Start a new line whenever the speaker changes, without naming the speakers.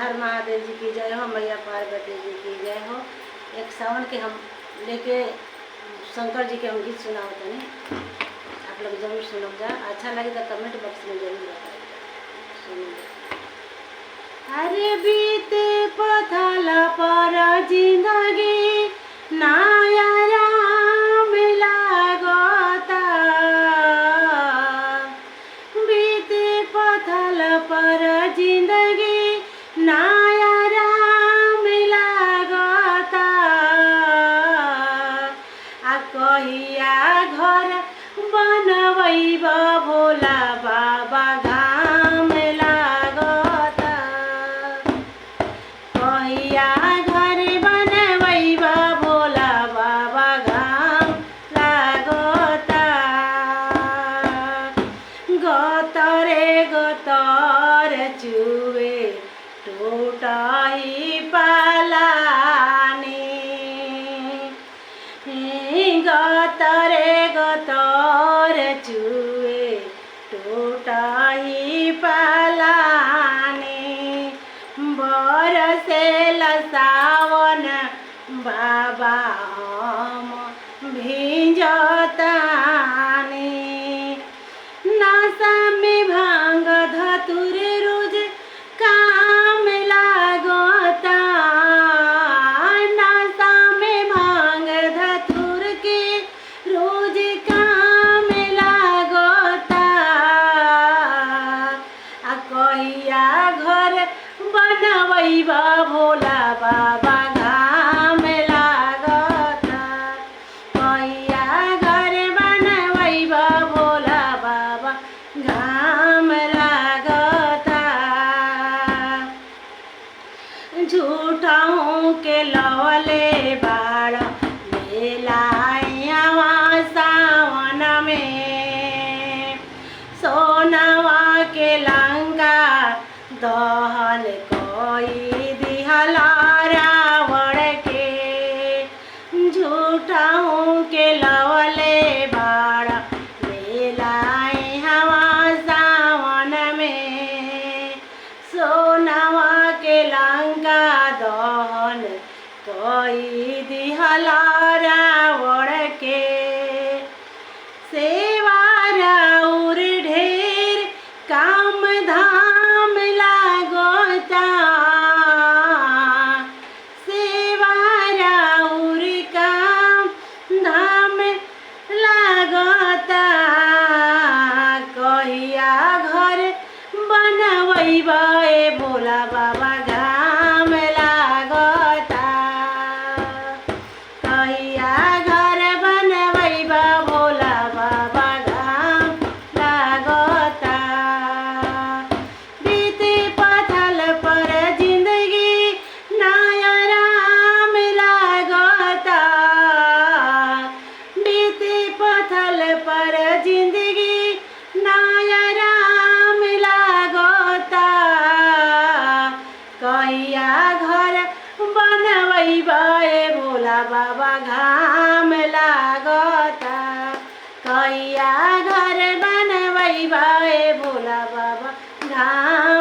हर महादेव जी की जय हो, मैया पार्वती जी की जय हो। एक सावन के हम लेके शंकर जी के हम गीत सुनाते हैं, आप लोग जरूर सुनो जा। अच्छा लगे तो कमेंट बॉक्स में जरूर बताइएगा। सुनिए। अरे बीते पथल पर जिंदगी नया राम लागता, बीते पथल पर जिंदगी नया राम लागता, आ कहिया घर बनवैब भोला बाबा घाम लागता, कहिया घर बनवैब भोला बाबा घाम लागता, गतरे गतर चुए टूटही पालानी, गतरे गतर चुए टूटही पालानी, बरसेल सावन बाबा हम भिंजतानी, नशा में भांग धतुर रोज काम लागता, नशा में भांग धतुर के रोज काम लागता, आ कहिया घर बनवैब भोला बाबा घाम लागता, कहिया घर बनवैब भोला बाबा घाम लागता, झूठों के लवले बाड़ मेलाया सावन में, सोनवा के लंका दहन कोई दिहला रावण के, झूठों के लवले बाड़ मेलाए हवा सावन में, सोनवा के लंका दहन कोई दिहला रावण के, सेवा राउर ढेर काम धाम लागता, सेवा राउर काम धाम लागता, कहिया घर बनवैब भोला बाबा घाम लागता, कहिया घर बनवैब भोला बाबा घाम लागता, बीते पथल पर जिंदगी नया राम लागता, बीते पथल पर जिंदगी नया राम लागता, कहिया घर बनवैब भोला बाबा घाम लागता, कहिया घर बनवैब भोला बाबा घाम